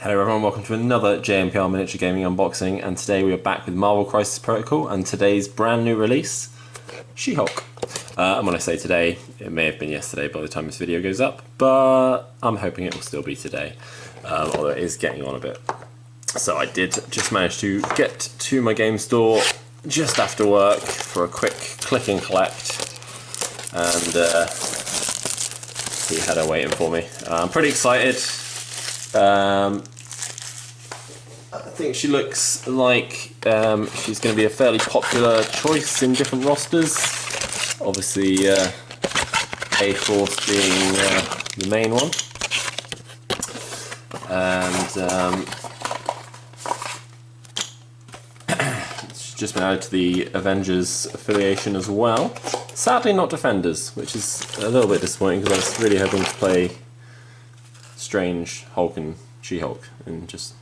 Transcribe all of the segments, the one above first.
Hello everyone, welcome to another JMPR Miniature Gaming unboxing, and today we are back with Marvel Crisis Protocol and today's brand new release, She-Hulk. And when I say today, it may have been yesterday by the time this video goes up, but I'm hoping it will still be today, although it is getting on a bit. So I did just manage to get to my game store just after work for a quick click and collect, and he had her waiting for me. I'm pretty excited. I think she looks like she's going to be a fairly popular choice in different rosters. Obviously, A-Force being the main one, and she's just been added to the Avengers affiliation as well. Sadly, not Defenders, which is a little bit disappointing because I was really hoping to play Strange Hulk and She-Hulk and just,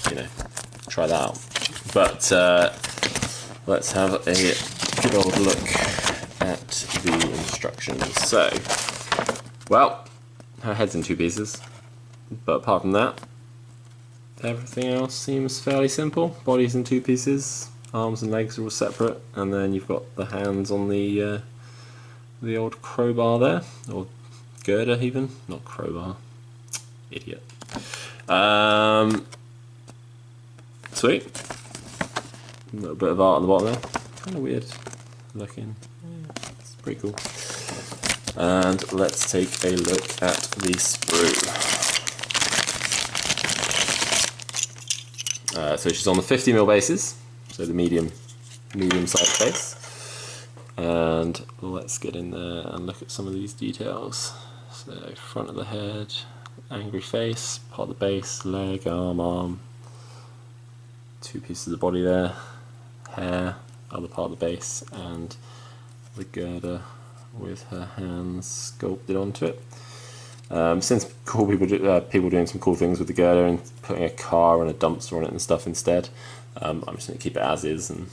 you know, try that out. But let's have a good old look at the instructions. So, well, her head's in two pieces, but apart from that, everything else seems fairly simple. Body's in two pieces, arms and legs are all separate, and then you've got the hands on the old crowbar there, or girder even, not crowbar. Idiot. Sweet. A little bit of art on the bottom there. Kind of weird looking. Yeah, it's pretty cool. And let's take a look at the sprue. So she's on the 50mm bases, so the medium sized base. And let's get in there and look at some of these details. So front of the head, angry face, part of the base, leg, arm, two pieces of the body there, hair, other part of the base, and the girder with her hands sculpted onto it. Since cool people doing some cool things with the girder and putting a car and a dumpster on it and stuff instead, I'm just going to keep it as is and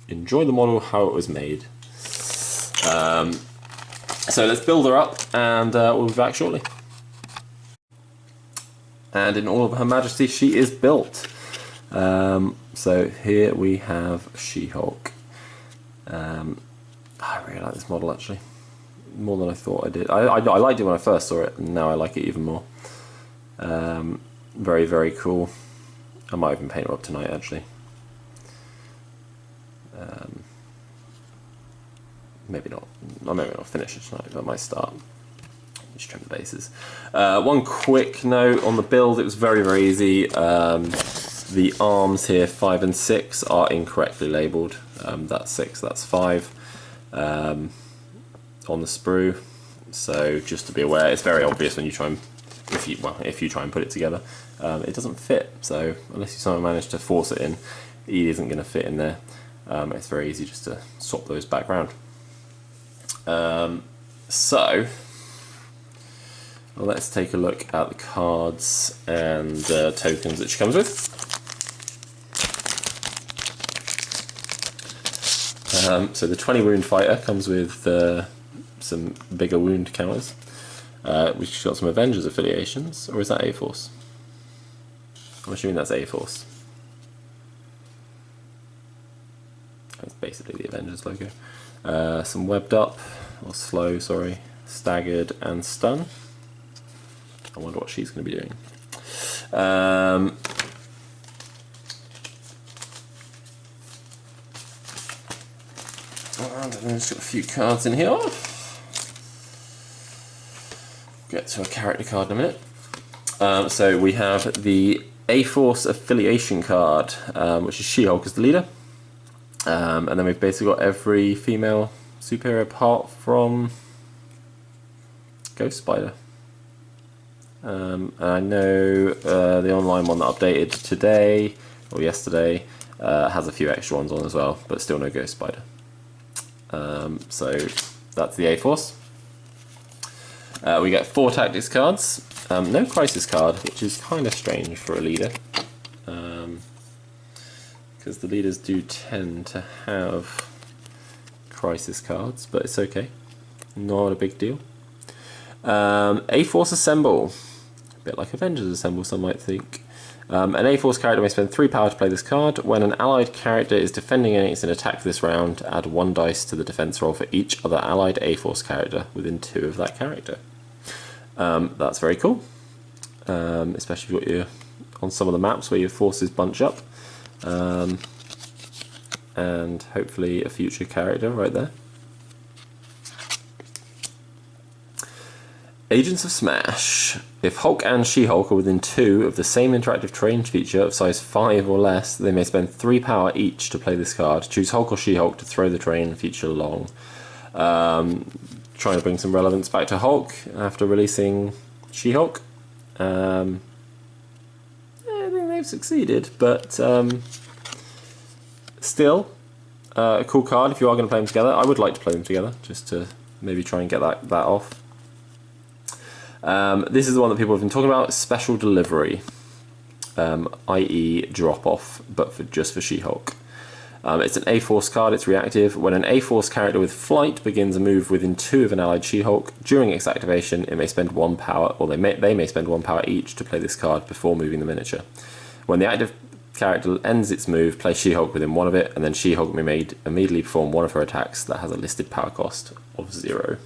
enjoy the model how it was made. So let's build her up, and we'll be back shortly. And in all of her majesty, she is built. So here we have She-Hulk. I really like this model actually, more than I thought I did. I liked it when I first saw it, and now I like it even more. Very, very cool. I might even paint her up tonight actually. Maybe not. Maybe not finish it tonight, but I might start. Just trim the bases. One quick note on the build, it was very, very easy. The arms here, 5 and 6, are incorrectly labelled. That's 6, that's 5 on the sprue. So just to be aware, it's very obvious when you try and, if you try and put it together, it doesn't fit. So unless you somehow manage to force it in, it isn't going to fit in there. It's very easy just to swap those back round. So let's take a look at the cards and tokens that she comes with. So the 20 wound fighter comes with some bigger wound counters. We've got some Avengers affiliations, or is that A-Force? I'm assuming that's A-Force. It's basically the Avengers logo. Some webbed up, or slow, sorry, staggered and stun. I wonder what she's going to be doing. And then just got a few cards in here. Get to a character card in a minute. So we have the A-Force affiliation card, which is She-Hulk as the leader. And then we've basically got every female superhero apart from Ghost Spider. And I know the online one that updated today or yesterday has a few extra ones on as well, but still no Ghost Spider. So that's the A-Force. We get 4 tactics cards, no crisis card, which is kind of strange for a leader, because the leaders do tend to have crisis cards, but it's okay, not a big deal. A-Force Assemble. A bit like Avengers Assemble, some might think. An A-Force character may spend 3 power to play this card. When an allied character is defending against an attack this round, add 1 dice to the defense roll for each other allied A-Force character within 2 of that character. That's very cool, especially if you're on some of the maps where your forces bunch up. And hopefully a future character right there. Agents of Smash. If Hulk and She-Hulk are within 2 of the same interactive terrain feature of size 5 or less, they may spend 3 power each to play this card. Choose Hulk or She-Hulk to throw the terrain feature along. Trying to bring some relevance back to Hulk after releasing She-Hulk. I think they've succeeded, but still a cool card if you are going to play them together. I would like to play them together just to maybe try and get that off. This is the one that people have been talking about, Special Delivery, i.e. drop-off, but just for She-Hulk. It's an A-Force card, it's reactive. When an A-Force character with flight begins a move within 2 of an allied She-Hulk, during its activation it may spend 1 power, or they may spend 1 power each to play this card before moving the miniature. When the active character ends its move, play She-Hulk within 1 of it, and then She-Hulk may immediately perform 1 of her attacks that has a listed power cost of 0.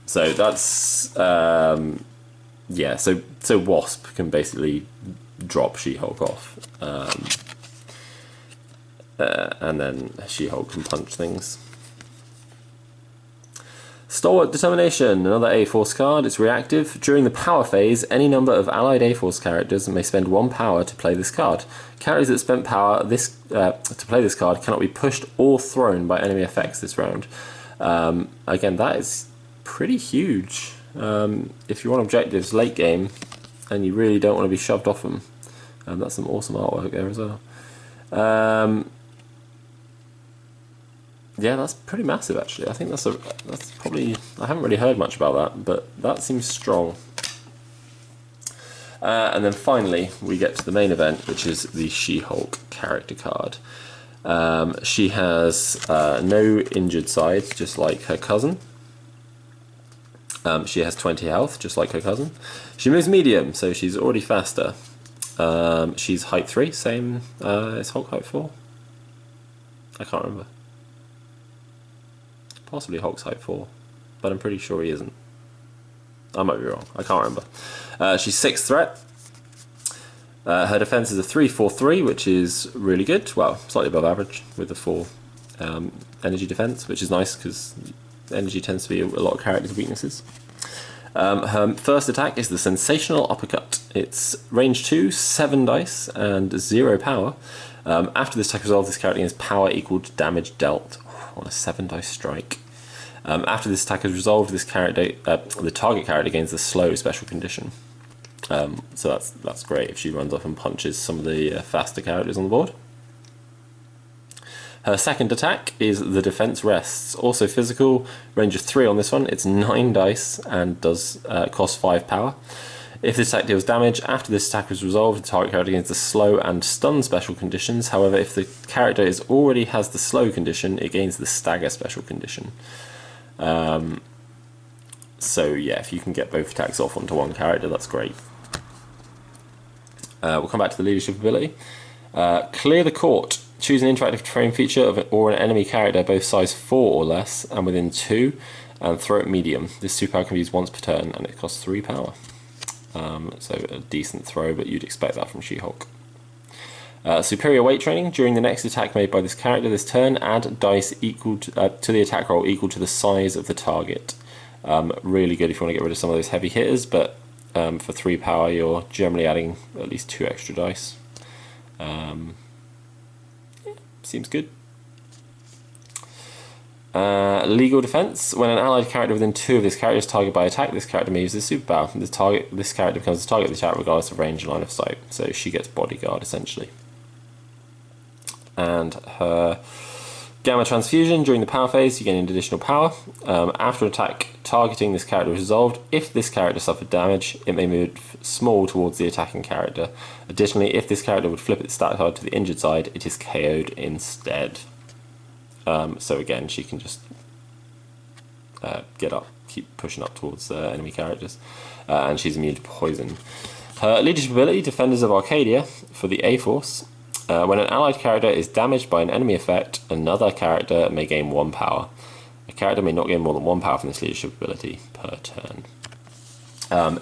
So that's yeah. So Wasp can basically drop She-Hulk off, and then She-Hulk can punch things. Stalwart Determination, another A-Force card. It's reactive. During the power phase, any number of allied A-Force characters may spend 1 power to play this card. Characters that spent power to play this card cannot be pushed or thrown by enemy effects this round. Again, that is pretty huge. If you want objectives late game and you really don't want to be shoved off them, that's some awesome artwork there as well. Yeah, that's pretty massive actually. I think that's probably, I haven't really heard much about that, but that seems strong. And then finally we get to the main event, which is the She-Hulk character card. She has no injured side, just like her cousin. She has 20 health, just like her cousin. She moves medium, so she's already faster. She's height 3, same as Hulk height 4. I can't remember. Possibly Hulk's height 4, but I'm pretty sure he isn't. I might be wrong, I can't remember. She's 6 threat. Her defense is a 3-4-3, which is really good. Well, slightly above average with the 4 energy defense, which is nice because energy tends to be a lot of characters' weaknesses. Her first attack is the Sensational Uppercut. It's range 2, 7 dice, and 0 power. After this attack resolves, this character gains power equal to damage dealt on a 7 dice strike. After this attack is resolved, this character, the target character gains the slow special condition. So that's great if she runs off and punches some of the faster characters on the board. Her second attack is the Defense Rests, also physical, range of 3 on this one. It's 9 dice and does cost 5 power. If this attack deals damage, after this attack is resolved, the target character gains the slow and stun special conditions. However, if the character already has the slow condition, it gains the stagger special condition. So yeah, if you can get both attacks off onto one character, that's great. We'll come back to the leadership ability. Clear the Court. Choose an interactive terrain feature or an enemy character, both size 4 or less, and within 2, and throw it medium. This superpower can be used once per turn, and it costs 3 power. So a decent throw, but you'd expect that from She-Hulk. Superior weight training. During the next attack made by this character this turn, add dice equal to the attack roll equal to the size of the target. Really good if you want to get rid of some of those heavy hitters, but for 3 power you're generally adding at least 2 extra dice. Yeah, seems good. Legal defense. When an allied character within 2 of this character is targeted by attack, this character may use this superpower. This character becomes the target of the attack regardless of range and line of sight. So she gets bodyguard essentially. And her Gamma Transfusion. During the power phase, you gain an additional power. After an attack targeting this character is resolved, if this character suffered damage, it may move small towards the attacking character. Additionally, if this character would flip its stat card to the injured side, it is KO'd instead. So again, she can just get up, keep pushing up towards enemy characters, and she's immune to poison. Her leadership ability, Defenders of Arcadia, for the A-Force. When an allied character is damaged by an enemy effect, another character may gain 1 power. A character may not gain more than 1 power from this leadership ability per turn.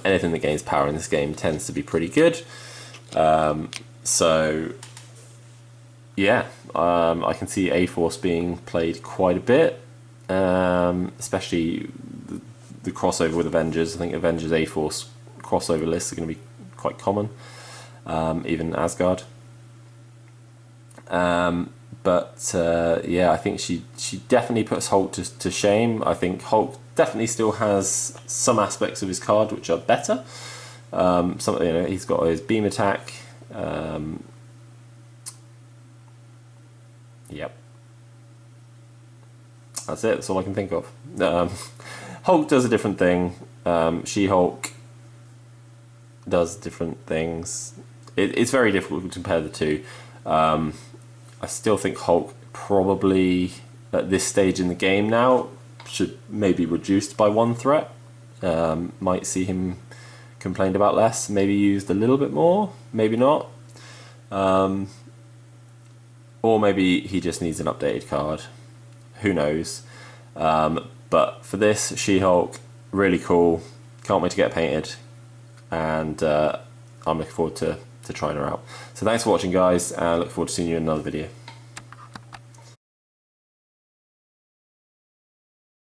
Anything that gains power in this game tends to be pretty good. So, yeah, I can see A-Force being played quite a bit, especially the crossover with Avengers. I think Avengers A-Force crossover lists are going to be quite common, even Asgard. Yeah, I think she definitely puts Hulk to shame. I think Hulk definitely still has some aspects of his card which are better. He's got his beam attack. Yep, that's it. That's all I can think of. Hulk does a different thing. She-Hulk does different things. It's very difficult to compare the two. I still think Hulk probably at this stage in the game now should maybe reduced by 1 threat. Might see him complained about less, maybe used a little bit more, maybe not. Or maybe he just needs an updated card. Who knows? But for this, She-Hulk, really cool. Can't wait to get painted. And I'm looking forward to trying her out. So thanks for watching, guys, and I look forward to seeing you in another video.